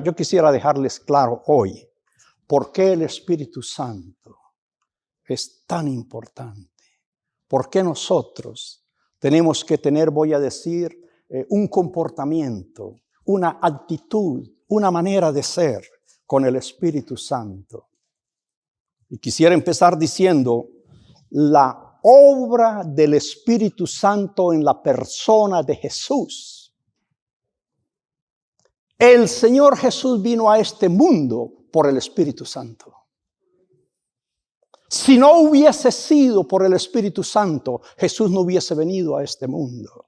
yo quisiera dejarles claro hoy por qué el Espíritu Santo es tan importante. ¿Por qué nosotros tenemos que tener, voy a decir, un comportamiento, una actitud, una manera de ser con el Espíritu Santo? Y quisiera empezar diciendo la obra del Espíritu Santo en la persona de Jesús. El Señor Jesús vino a este mundo por el Espíritu Santo. Si no hubiese sido por el Espíritu Santo, Jesús no hubiese venido a este mundo.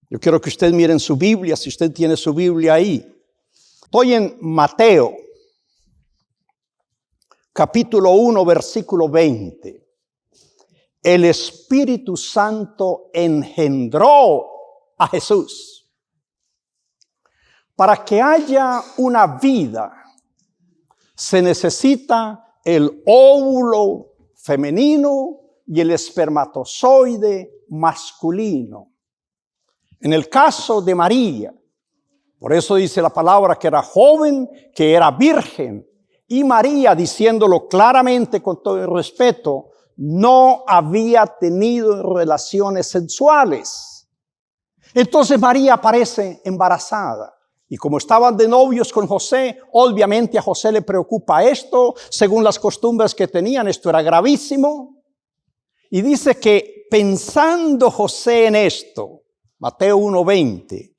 Yo quiero que usted mire en su Biblia, si usted tiene su Biblia ahí. Estoy en Mateo, capítulo 1, versículo 20. El Espíritu Santo engendró a Jesús. Para que haya una vida, se necesita el óvulo femenino y el espermatozoide masculino. En el caso de María, por eso dice la palabra que era joven, que era virgen, y María, diciéndolo claramente con todo el respeto, no había tenido relaciones sexuales. Entonces María aparece embarazada. Y como estaban de novios con José, obviamente a José le preocupa esto. Según las costumbres que tenían, esto era gravísimo. Y dice que pensando José en esto, Mateo 1:20,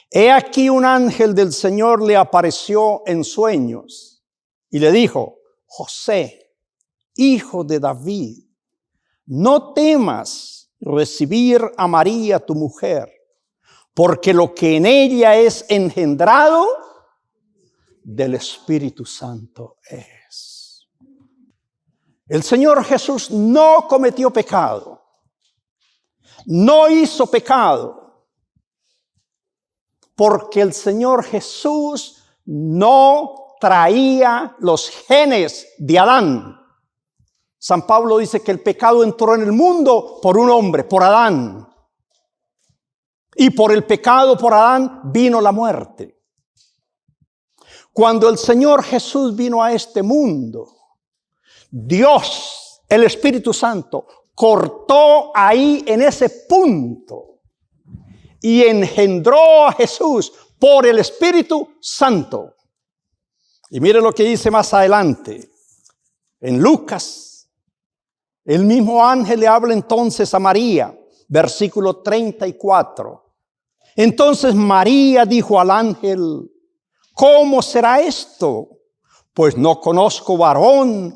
he aquí un ángel del Señor le apareció en sueños y le dijo, José, hijo de David, no temas recibir a María tu mujer, porque lo que en ella es engendrado del Espíritu Santo es. El Señor Jesús no cometió pecado, no hizo pecado, porque el Señor Jesús no traía los genes de Adán. San Pablo dice que el pecado entró en el mundo por un hombre, por Adán. Y por el pecado, por Adán, vino la muerte. Cuando el Señor Jesús vino a este mundo, Dios, el Espíritu Santo, cortó ahí en ese punto y engendró a Jesús por el Espíritu Santo. Y mire lo que dice más adelante. En Lucas, el mismo ángel le habla entonces a María, versículo 34. Entonces María dijo al ángel, ¿cómo será esto? Pues no conozco varón.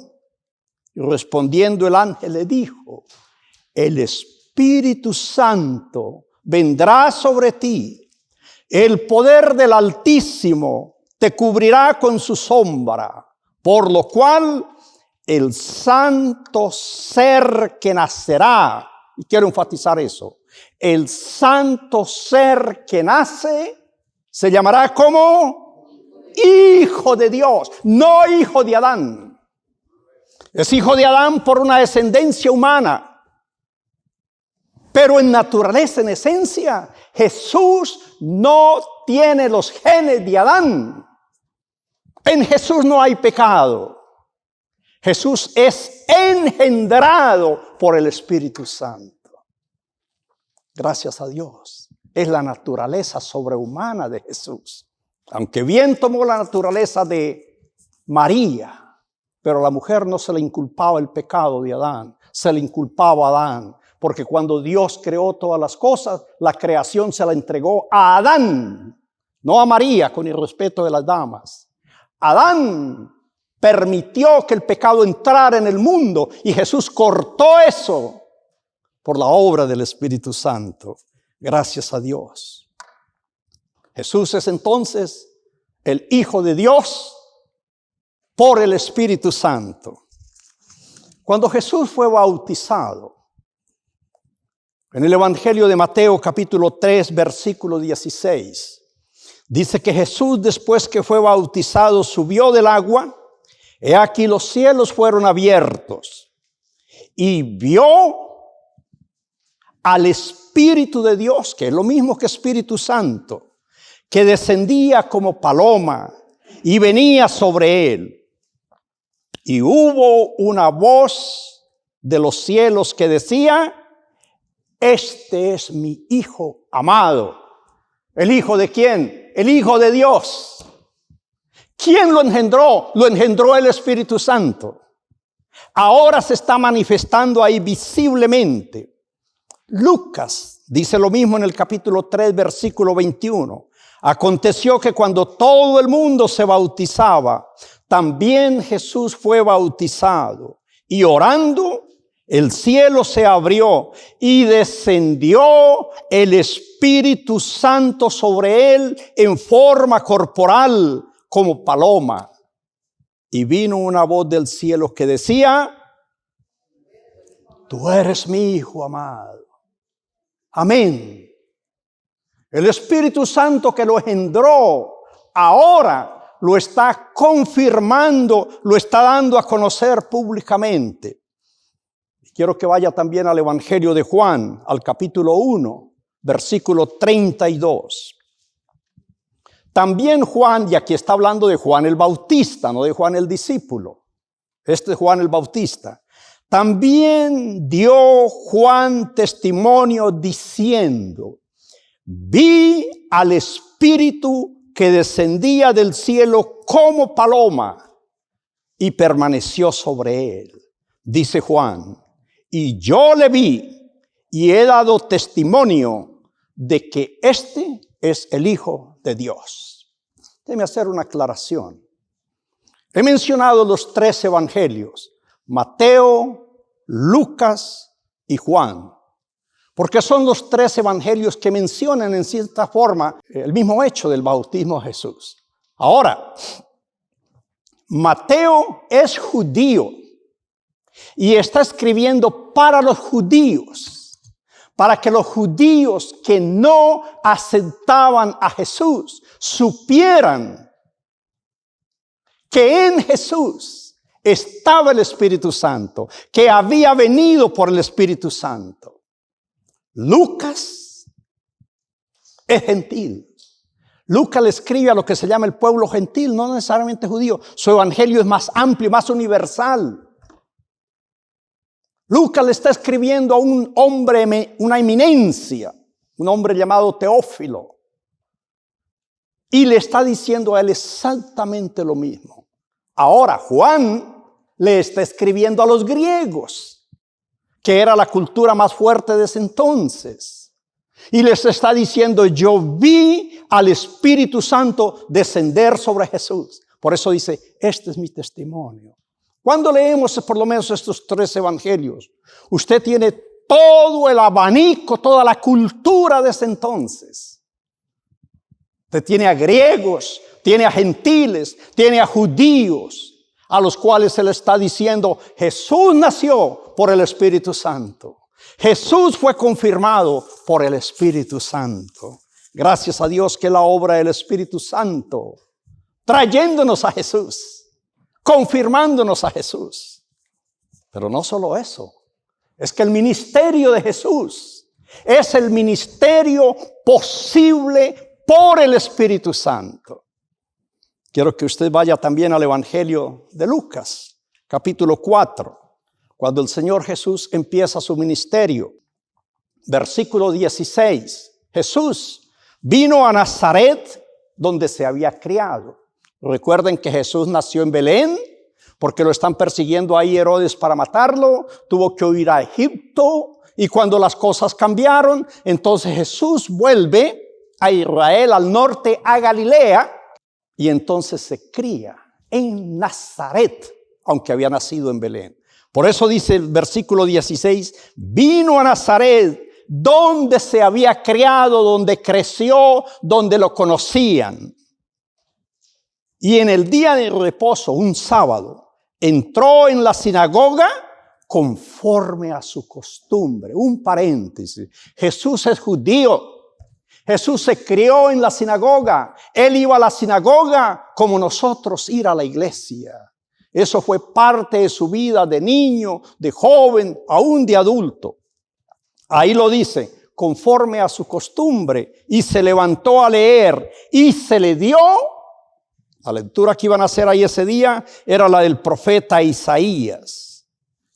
Y respondiendo el ángel le dijo, el Espíritu Santo vendrá sobre ti, el poder del Altísimo te cubrirá con su sombra, por lo cual el santo ser que nacerá, y quiero enfatizar eso, el santo ser que nace se llamará como Hijo de Dios, no hijo de Adán. Es hijo de Adán por una descendencia humana. Pero en naturaleza, en esencia, Jesús no tiene los genes de Adán. En Jesús no hay pecado. Jesús es engendrado por el Espíritu Santo. Gracias a Dios. Es la naturaleza sobrehumana de Jesús. Aunque bien tomó la naturaleza de María, pero a la mujer no se le inculpaba el pecado de Adán, se le inculpaba a Adán. Porque cuando Dios creó todas las cosas, la creación se la entregó a Adán, no a María, con el respeto de las damas. Adán permitió que el pecado entrara en el mundo y Jesús cortó eso por la obra del Espíritu Santo. Gracias a Dios. Jesús es entonces el Hijo de Dios por el Espíritu Santo. Cuando Jesús fue bautizado, en el Evangelio de Mateo capítulo 3 versículo 16, dice que Jesús después que fue bautizado subió del agua. He aquí los cielos fueron abiertos y vio al Espíritu de Dios, que es lo mismo que Espíritu Santo, que descendía como paloma y venía sobre él. Y hubo una voz de los cielos que decía: este es mi Hijo amado. ¿El Hijo de quién? El Hijo de Dios. ¿Quién lo engendró? Lo engendró el Espíritu Santo. Ahora se está manifestando ahí visiblemente. Lucas dice lo mismo en el capítulo 3, versículo 21. Aconteció que cuando todo el mundo se bautizaba, también Jesús fue bautizado. Y orando, el cielo se abrió y descendió el Espíritu Santo sobre él en forma corporal como paloma. Y vino una voz del cielo que decía: tú eres mi Hijo amado. Amén. El Espíritu Santo que lo engendró ahora lo está confirmando, lo está dando a conocer públicamente. Quiero que vaya también al Evangelio de Juan, al capítulo 1, versículo 32. También Juan, y aquí está hablando de Juan el Bautista, no de Juan el discípulo. Este es Juan el Bautista. También dio Juan testimonio diciendo: vi al Espíritu que descendía del cielo como paloma y permaneció sobre él. Dice Juan: y yo le vi y he dado testimonio de que este es el Hijo de Dios. Déjeme hacer una aclaración. He mencionado los 3 evangelios: Mateo, Lucas y Juan, porque son los 3 evangelios que mencionan en cierta forma el mismo hecho del bautismo de Jesús. Ahora, Mateo es judío y está escribiendo para los judíos, para que los judíos que no aceptaban a Jesús supieran que en Jesús estaba el Espíritu Santo, que había venido por el Espíritu Santo. Lucas es gentil. Lucas le escribe a lo que se llama el pueblo gentil, no necesariamente judío. Su evangelio es más amplio, más universal. Lucas le está escribiendo a un hombre, una eminencia, un hombre llamado Teófilo. Y le está diciendo a él exactamente lo mismo. Ahora, Juan le está escribiendo a los griegos, que era la cultura más fuerte de ese entonces. Y les está diciendo: yo vi al Espíritu Santo descender sobre Jesús. Por eso dice: este es mi testimonio. Cuando leemos por lo menos estos 3 evangelios, usted tiene todo el abanico, toda la cultura de ese entonces. Usted tiene a griegos, tiene a gentiles, tiene a judíos, a los cuales se le está diciendo: Jesús nació por el Espíritu Santo. Jesús fue confirmado por el Espíritu Santo. Gracias a Dios que la obra del Espíritu Santo, trayéndonos a Jesús, confirmándonos a Jesús. Pero no solo eso, es que el ministerio de Jesús es el ministerio posible por el Espíritu Santo. Quiero que usted vaya también al Evangelio de Lucas, capítulo 4, cuando el Señor Jesús empieza su ministerio. Versículo 16. Jesús vino a Nazaret, donde se había criado. Recuerden que Jesús nació en Belén, porque lo están persiguiendo ahí Herodes para matarlo. Tuvo que huir a Egipto, y cuando las cosas cambiaron, entonces Jesús vuelve a Israel, al norte, a Galilea, y entonces se cría en Nazaret, aunque había nacido en Belén. Por eso dice el versículo 16, vino a Nazaret, donde se había criado, donde creció, donde lo conocían. Y en el día de reposo, un sábado, entró en la sinagoga conforme a su costumbre. Un paréntesis, Jesús es judío. Jesús se crió en la sinagoga. Él iba a la sinagoga como nosotros ir a la iglesia. Eso fue parte de su vida de niño, de joven, aún de adulto. Ahí lo dice, conforme a su costumbre, y se levantó a leer, y se le dio. La lectura que iban a hacer ahí ese día era la del profeta Isaías.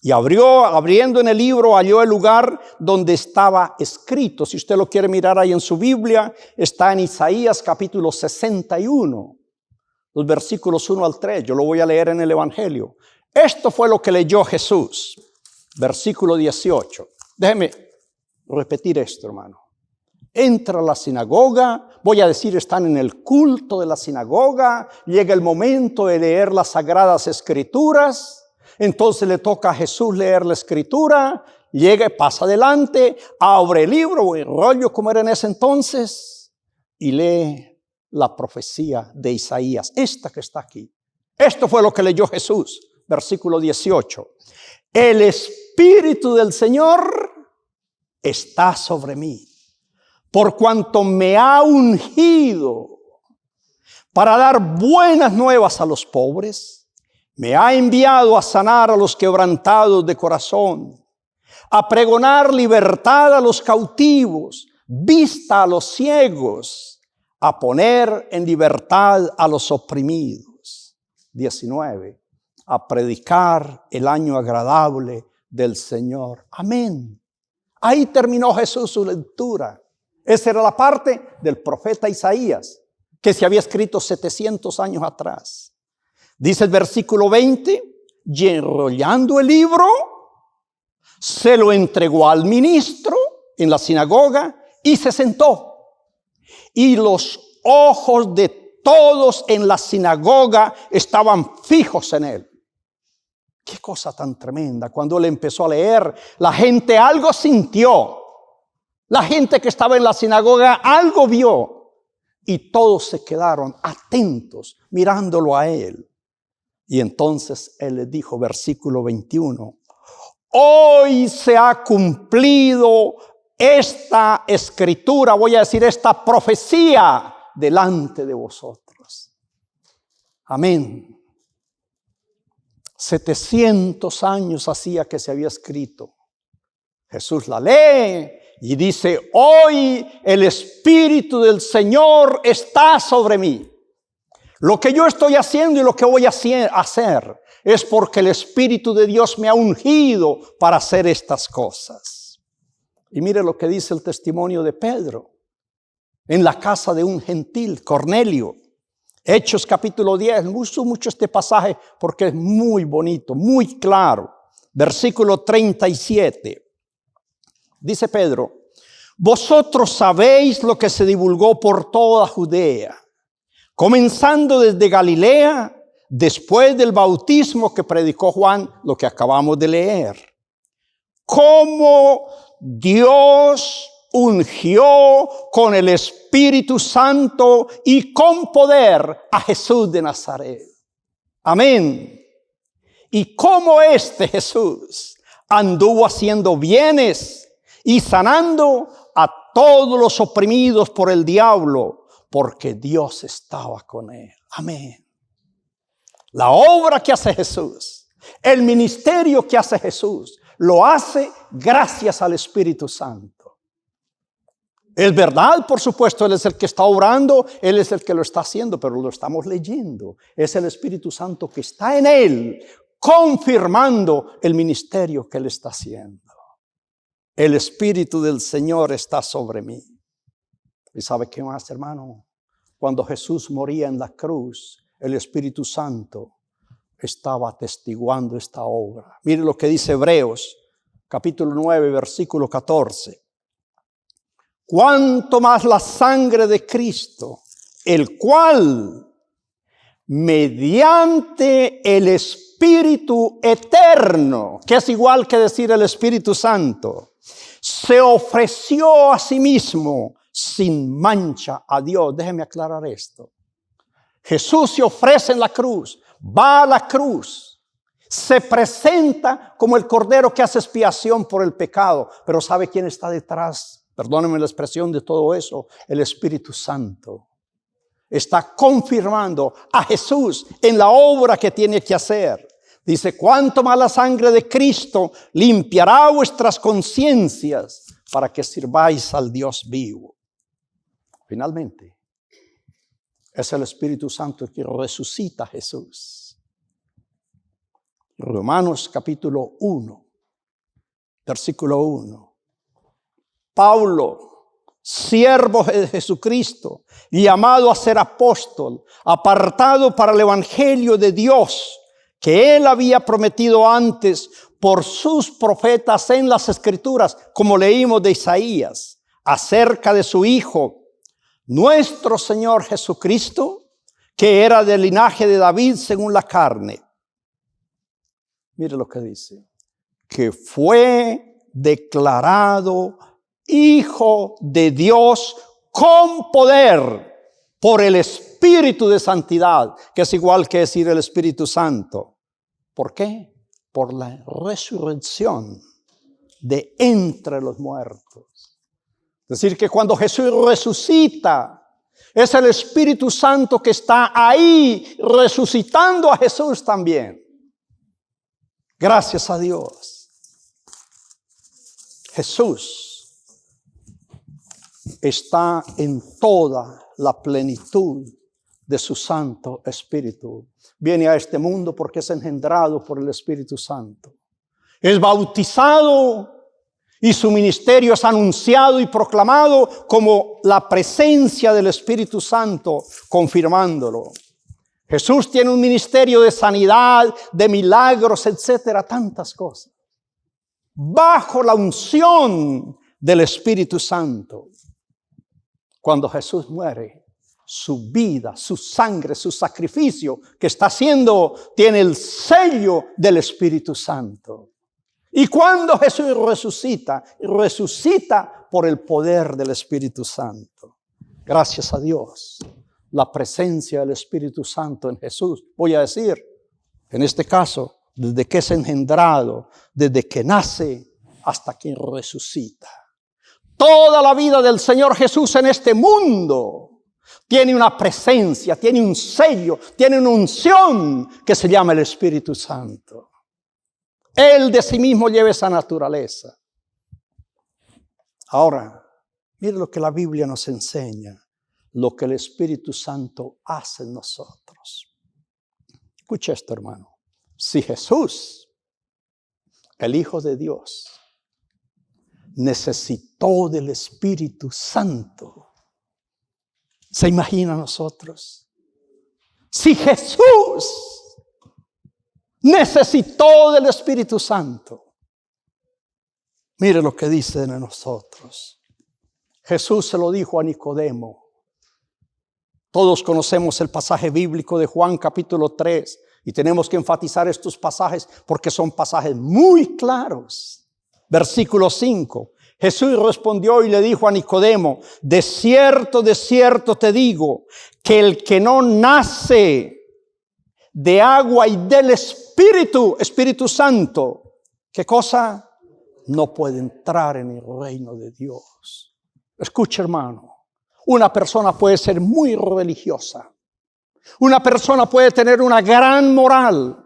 Y abriendo en el libro, halló el lugar donde estaba escrito. Si usted lo quiere mirar ahí en su Biblia, está en Isaías capítulo 61, los versículos 1 al 3. Yo lo voy a leer en el Evangelio. Esto fue lo que leyó Jesús. Versículo 18. Déjeme repetir esto, hermano. Entra a la sinagoga, voy a decir, están en el culto de la sinagoga, llega el momento de leer las sagradas escrituras. Entonces le toca a Jesús leer la escritura, llega, pasa adelante, abre el libro o el rollo como era en ese entonces y lee la profecía de Isaías, esta que está aquí. Esto fue lo que leyó Jesús, versículo 18. El Espíritu del Señor está sobre mí, por cuanto me ha ungido para dar buenas nuevas a los pobres. Me ha enviado a sanar a los quebrantados de corazón, a pregonar libertad a los cautivos, vista a los ciegos, a poner en libertad a los oprimidos. 19. A predicar el año agradable del Señor. Amén. Ahí terminó Jesús su lectura. Esa era la parte del profeta Isaías, que se había escrito 700 años atrás. Dice el versículo 20, y enrollando el libro, se lo entregó al ministro en la sinagoga y se sentó. Y los ojos de todos en la sinagoga estaban fijos en él. Qué cosa tan tremenda. Cuando él empezó a leer, la gente algo sintió. La gente que estaba en la sinagoga algo vio. Y todos se quedaron atentos mirándolo a él. Y entonces él les dijo, versículo 21, hoy se ha cumplido esta escritura, voy a decir esta profecía delante de vosotros. Amén. 700 años hacía que se había escrito. Jesús la lee y dice, hoy el Espíritu del Señor está sobre mí. Lo que yo estoy haciendo y lo que voy a hacer es porque el Espíritu de Dios me ha ungido para hacer estas cosas. Y mire lo que dice el testimonio de Pedro en la casa de un gentil, Cornelio. Hechos capítulo 10, me gustó mucho este pasaje porque es muy bonito, muy claro. Versículo 37. Dice Pedro, vosotros sabéis lo que se divulgó por toda Judea, comenzando desde Galilea, después del bautismo que predicó Juan, lo que acabamos de leer. Cómo Dios ungió con el Espíritu Santo y con poder a Jesús de Nazaret. Amén. Y cómo este Jesús anduvo haciendo bienes y sanando a todos los oprimidos por el diablo, porque Dios estaba con él. Amén. La obra que hace Jesús, el ministerio que hace Jesús, lo hace gracias al Espíritu Santo. Es verdad, por supuesto, Él es el que está obrando, Él es el que lo está haciendo, pero lo estamos leyendo. Es el Espíritu Santo que está en Él, confirmando el ministerio que Él está haciendo. El Espíritu del Señor está sobre mí. ¿Y sabe qué más, hermano? Cuando Jesús moría en la cruz, el Espíritu Santo estaba atestiguando esta obra. Mire lo que dice Hebreos, capítulo 9, versículo 14. Cuanto más la sangre de Cristo, el cual, mediante el Espíritu eterno, que es igual que decir el Espíritu Santo, se ofreció a sí mismo sin mancha a Dios. Déjeme aclarar esto. Jesús se ofrece en la cruz, va a la cruz, se presenta como el cordero que hace expiación por el pecado. Pero ¿sabe quién está detrás? Perdónenme la expresión de todo eso. El Espíritu Santo está confirmando a Jesús en la obra que tiene que hacer. Dice, cuánto más la sangre de Cristo limpiará vuestras conciencias para que sirváis al Dios vivo. Finalmente, es el Espíritu Santo el que resucita a Jesús. Romanos capítulo 1, versículo 1. Pablo, siervo de Jesucristo, llamado a ser apóstol, apartado para el evangelio de Dios, que él había prometido antes por sus profetas en las Escrituras, como leímos de Isaías, acerca de su Hijo, nuestro Señor Jesucristo, que era del linaje de David según la carne. Mire lo que dice, que fue declarado Hijo de Dios con poder por el Espíritu de Santidad, que es igual que decir el Espíritu Santo. ¿Por qué? Por la resurrección de entre los muertos. Es decir, que cuando Jesús resucita, es el Espíritu Santo que está ahí resucitando a Jesús también. Gracias a Dios. Jesús está en toda la plenitud de su Santo Espíritu. Viene a este mundo porque es engendrado por el Espíritu Santo. Es bautizado y su ministerio es anunciado y proclamado como la presencia del Espíritu Santo, confirmándolo. Jesús tiene un ministerio de sanidad, de milagros, etcétera, tantas cosas. Bajo la unción del Espíritu Santo. Cuando Jesús muere, su vida, su sangre, su sacrificio que está haciendo, tiene el sello del Espíritu Santo. Y cuando Jesús resucita, resucita por el poder del Espíritu Santo. Gracias a Dios. La presencia del Espíritu Santo en Jesús. Voy a decir, en este caso, desde que es engendrado, desde que nace hasta que resucita. Toda la vida del Señor Jesús en este mundo tiene una presencia, tiene un sello, tiene una unción que se llama el Espíritu Santo. Él de sí mismo lleva esa naturaleza. Ahora, mire lo que la Biblia nos enseña, lo que el Espíritu Santo hace en nosotros. Escucha esto, hermano. Si Jesús, el Hijo de Dios, necesitó del Espíritu Santo, ¿se imagina nosotros? Si Jesús necesitó del Espíritu Santo, mire lo que dice de nosotros. Jesús se lo dijo a Nicodemo. Todos conocemos el pasaje bíblico de Juan capítulo 3 y tenemos que enfatizar estos pasajes porque son pasajes muy claros. Versículo 5. Jesús respondió y le dijo a Nicodemo, de cierto te digo, que el que no nace de agua y del Espíritu Santo, ¿qué cosa? No puede entrar en el reino de Dios. Escucha, hermano. Una persona puede ser muy religiosa. Una persona puede tener una gran moral.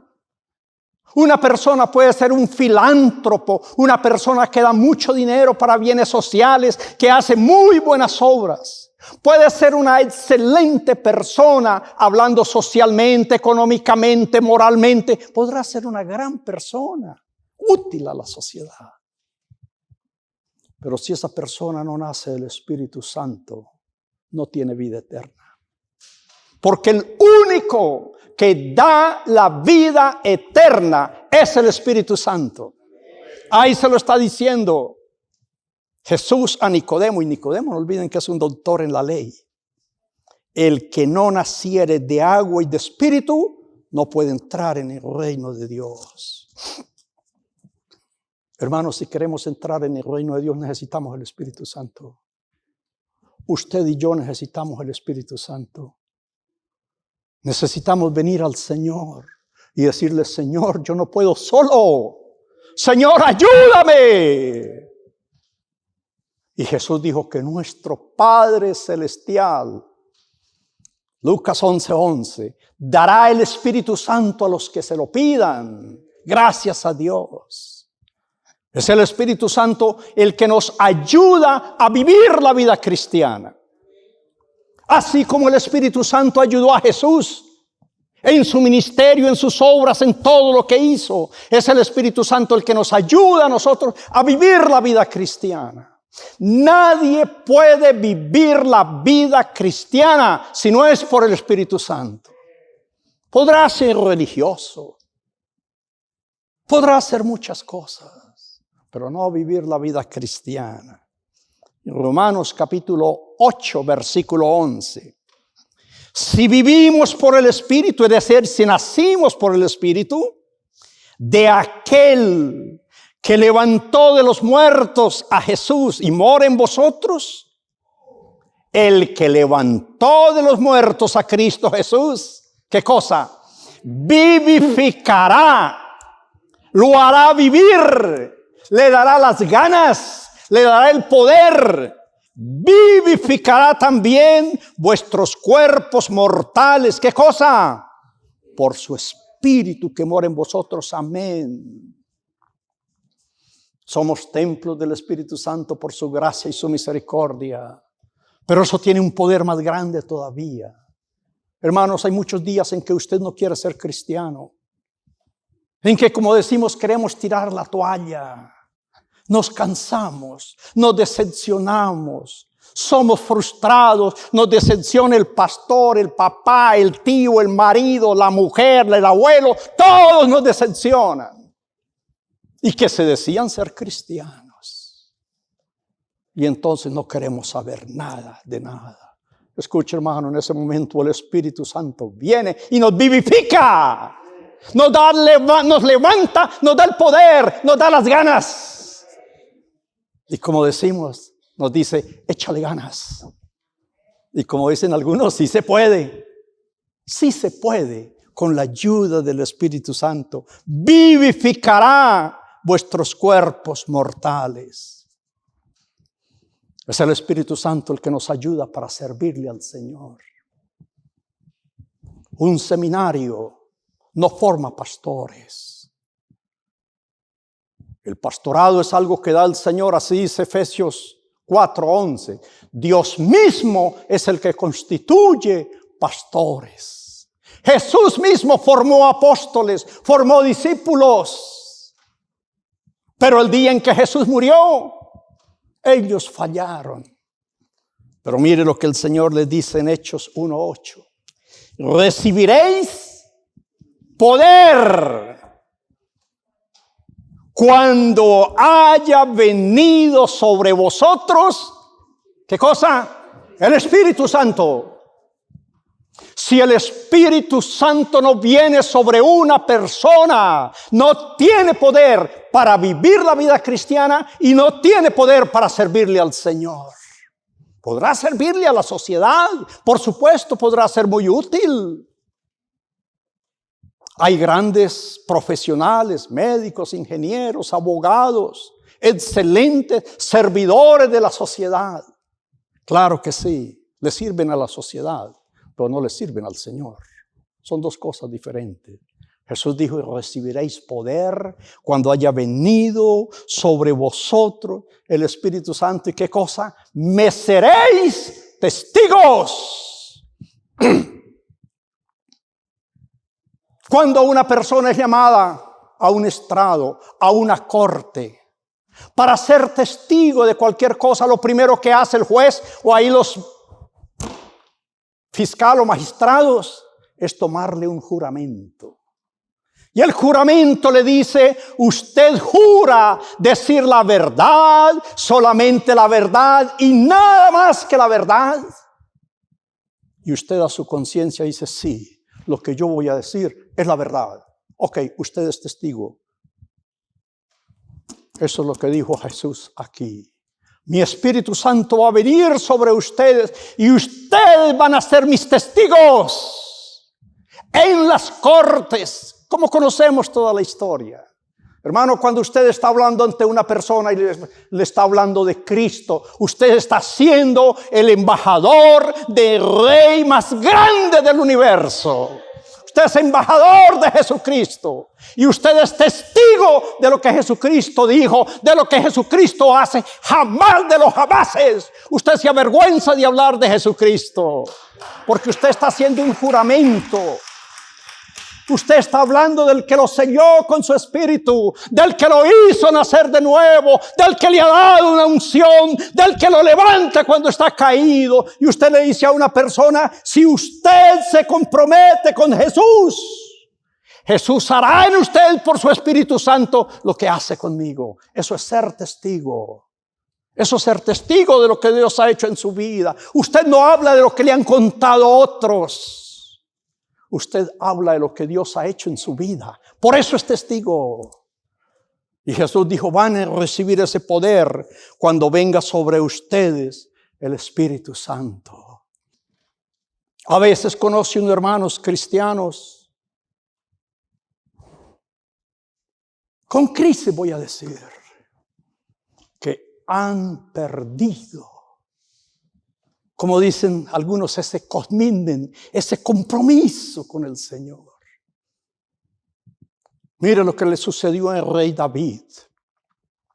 Una persona puede ser un filántropo. Una persona que da mucho dinero para bienes sociales, que hace muy buenas obras. Puede ser una excelente persona hablando socialmente, económicamente, moralmente. Podrá ser una gran persona, útil a la sociedad. Pero si esa persona no nace del Espíritu Santo, no tiene vida eterna. Porque el único que da la vida eterna es el Espíritu Santo. Ahí se lo está diciendo Jesús a Nicodemo. Y Nicodemo, no olviden que es un doctor en la ley. El que no naciere de agua y de espíritu no puede entrar en el reino de Dios. Hermanos, si queremos entrar en el reino de Dios, necesitamos el Espíritu Santo. Usted y yo necesitamos el Espíritu Santo. Necesitamos venir al Señor y decirle, Señor, yo no puedo solo. Señor, ayúdame. Y Jesús dijo que nuestro Padre Celestial, Lucas 11:11, dará el Espíritu Santo a los que se lo pidan. Gracias a Dios. Es el Espíritu Santo el que nos ayuda a vivir la vida cristiana. Así como el Espíritu Santo ayudó a Jesús en su ministerio, en sus obras, en todo lo que hizo. Es el Espíritu Santo el que nos ayuda a nosotros a vivir la vida cristiana. Nadie puede vivir la vida cristiana si no es por el Espíritu Santo. Podrá ser religioso, podrá hacer muchas cosas, pero no vivir la vida cristiana. En Romanos capítulo 8, versículo 11. Si vivimos por el Espíritu, es decir, si nacimos por el Espíritu, de aquel que levantó de los muertos a Jesús y mora en vosotros, el que levantó de los muertos a Cristo Jesús, ¿qué cosa? Vivificará, lo hará vivir, le dará las ganas, le dará el poder. Vivificará también vuestros cuerpos mortales. ¿Qué cosa? Por su Espíritu que mora en vosotros. Amén. Somos templos del Espíritu Santo por su gracia y su misericordia. Pero eso tiene un poder más grande todavía. Hermanos, hay muchos días en que usted no quiere ser cristiano. En que, como decimos, queremos tirar la toalla. Nos cansamos, nos decepcionamos, somos frustrados, nos decepciona el pastor, el papá, el tío, el marido, la mujer, el abuelo, todos nos decepcionan. Y que se decían ser cristianos. Y entonces no queremos saber nada de nada. Escuche, hermano, en ese momento el Espíritu Santo viene y nos vivifica. Nos levanta, nos da el poder, nos da las ganas. Y como decimos, nos dice, échale ganas. Y como dicen algunos, sí se puede. Sí se puede. Con la ayuda del Espíritu Santo. Vivificará vuestros cuerpos mortales. Es el Espíritu Santo el que nos ayuda para servirle al Señor. Un seminario no forma pastores. El pastorado es algo que da el Señor, así dice Efesios 4:11. Dios mismo es el que constituye pastores. Jesús mismo formó apóstoles, formó discípulos. Pero el día en que Jesús murió, ellos fallaron. Pero mire lo que el Señor les dice en Hechos 1:8. Recibiréis poder cuando haya venido sobre vosotros, ¿qué cosa? El Espíritu Santo. Si el Espíritu Santo no viene sobre una persona, no tiene poder para vivir la vida cristiana y no tiene poder para servirle al Señor. Podrá servirle a la sociedad, por supuesto, podrá ser muy útil. Hay grandes profesionales, médicos, ingenieros, abogados, excelentes servidores de la sociedad. Claro que sí, le sirven a la sociedad, pero no le sirven al Señor. Son dos cosas diferentes. Jesús dijo, recibiréis poder cuando haya venido sobre vosotros el Espíritu Santo. ¿Y qué cosa? Me seréis testigos. Cuando una persona es llamada a un estrado, a una corte, para ser testigo de cualquier cosa, lo primero que hace el juez o ahí los fiscales o magistrados es tomarle un juramento. Y el juramento le dice, usted jura decir la verdad, solamente la verdad y nada más que la verdad. Y usted a su conciencia dice, sí. Lo que yo voy a decir es la verdad. Ok, usted es testigo. Eso es lo que dijo Jesús aquí. Mi Espíritu Santo va a venir sobre ustedes y ustedes van a ser mis testigos en las cortes. ¿Cómo conocemos toda la historia? Hermano, cuando usted está hablando ante una persona y le está hablando de Cristo, usted está siendo el embajador del Rey más grande del universo. Usted es embajador de Jesucristo. Y usted es testigo de lo que Jesucristo dijo, de lo que Jesucristo hace. Jamás de los jamases usted se avergüenza de hablar de Jesucristo. Porque usted está haciendo un juramento. Usted está hablando del que lo selló con su espíritu, del que lo hizo nacer de nuevo, del que le ha dado una unción, del que lo levanta cuando está caído. Y usted le dice a una persona, si usted se compromete con Jesús, Jesús hará en usted por su Espíritu Santo lo que hace conmigo. Eso es ser testigo. Eso es ser testigo de lo que Dios ha hecho en su vida. Usted no habla de lo que le han contado otros. Usted habla de lo que Dios ha hecho en su vida. Por eso es testigo. Y Jesús dijo, van a recibir ese poder cuando venga sobre ustedes el Espíritu Santo. A veces conoce unos hermanos cristianos con crisis, voy a decir, que han perdido, como dicen algunos, ese commitment, ese compromiso con el Señor. Mire lo que le sucedió al rey David.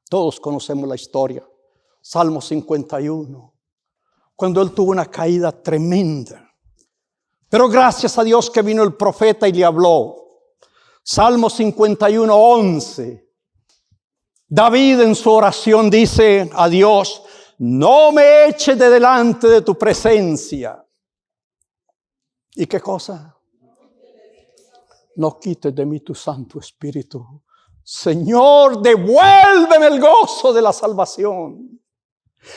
Todos conocemos la historia. Salmo 51. Cuando él tuvo una caída tremenda. Pero gracias a Dios que vino el profeta y le habló. Salmo 51, 11. David en su oración dice a Dios, no me eches de delante de tu presencia. ¿Y qué cosa? No quites de mí tu Santo Espíritu. Señor, devuélveme el gozo de la salvación.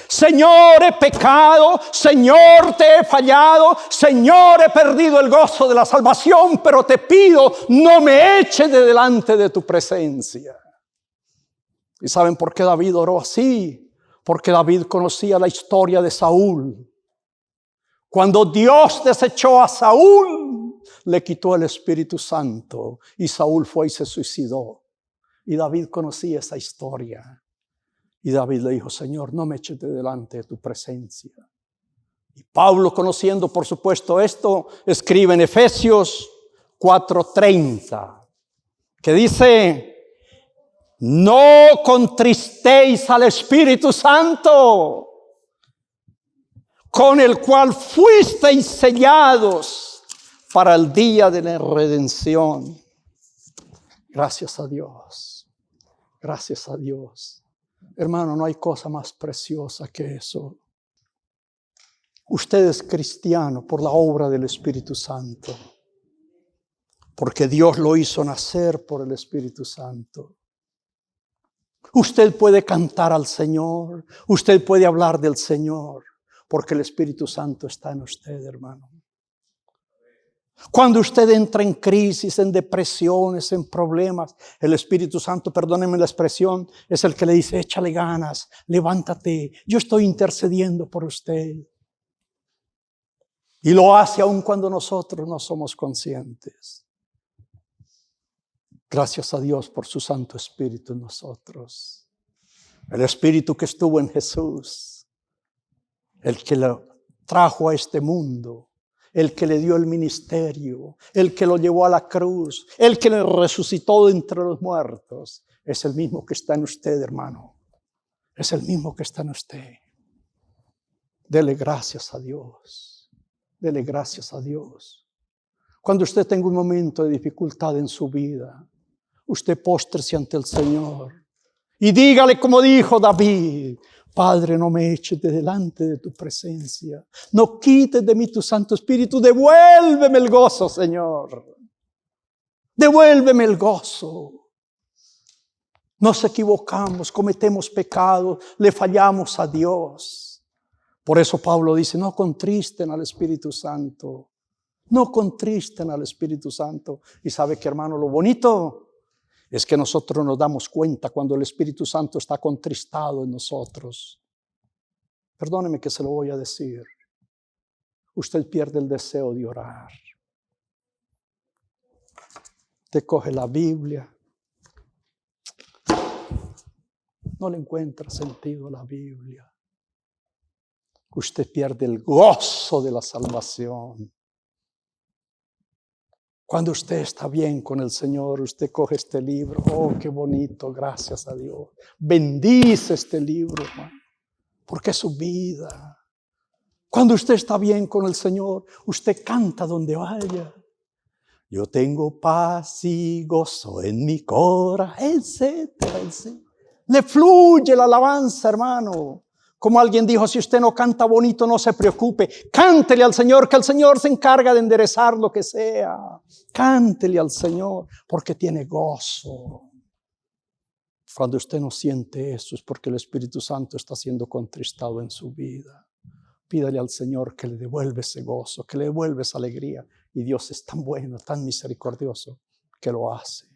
Señor, he pecado. Señor, te he fallado. Señor, he perdido el gozo de la salvación. Pero te pido, no me eches de delante de tu presencia. ¿Y saben por qué David oró así? Porque David conocía la historia de Saúl. Cuando Dios desechó a Saúl, le quitó el Espíritu Santo y Saúl fue y se suicidó. Y David conocía esa historia. Y David le dijo, Señor, no me eches de delante de tu presencia. Y Pablo, conociendo por supuesto esto, escribe en Efesios 4:30, que dice, no contristéis al Espíritu Santo, con el cual fuisteis sellados para el día de la redención. Gracias a Dios. Gracias a Dios. Hermano, no hay cosa más preciosa que eso. Usted es cristiano por la obra del Espíritu Santo. Porque Dios lo hizo nacer por el Espíritu Santo. Usted puede cantar al Señor. Usted puede hablar del Señor. Porque el Espíritu Santo está en usted, hermano. Cuando usted entra en crisis, en depresiones, en problemas, el Espíritu Santo, perdónenme la expresión, es el que le dice, échale ganas, levántate, yo estoy intercediendo por usted. Y lo hace aun cuando nosotros no somos conscientes. Gracias a Dios por su Santo Espíritu en nosotros. El Espíritu que estuvo en Jesús, el que lo trajo a este mundo, el que le dio el ministerio, el que lo llevó a la cruz, el que le resucitó de entre los muertos, es el mismo que está en usted, hermano. Es el mismo que está en usted. Dele gracias a Dios. Dele gracias a Dios. Cuando usted tenga un momento de dificultad en su vida, usted póstrese ante el Señor y dígale como dijo David, Padre, no me eches de delante de tu presencia. No quites de mí tu Santo Espíritu. Devuélveme el gozo, Señor. Devuélveme el gozo. Nos equivocamos, cometemos pecados, le fallamos a Dios. Por eso Pablo dice, no contristen al Espíritu Santo. No contristen al Espíritu Santo. Y sabe que, hermano, lo bonito es que nosotros nos damos cuenta cuando el Espíritu Santo está contristado en nosotros. Perdóneme que se lo voy a decir. Usted pierde el deseo de orar. Usted coge la Biblia. No le encuentra sentido a la Biblia. Usted pierde el gozo de la salvación. Cuando usted está bien con el Señor, usted coge este libro. Oh, qué bonito, gracias a Dios. Bendice este libro, hermano, porque es su vida. Cuando usted está bien con el Señor, usted canta donde vaya. Yo tengo paz y gozo en mi corazón, etcétera, etcétera. Le fluye la alabanza, hermano. Como alguien dijo, si usted no canta bonito, no se preocupe. Cántele al Señor, que el Señor se encarga de enderezar lo que sea. Cántele al Señor, porque tiene gozo. Cuando usted no siente eso, es porque el Espíritu Santo está siendo contristado en su vida. Pídale al Señor que le devuelva ese gozo, que le devuelva esa alegría. Y Dios es tan bueno, tan misericordioso, que lo hace.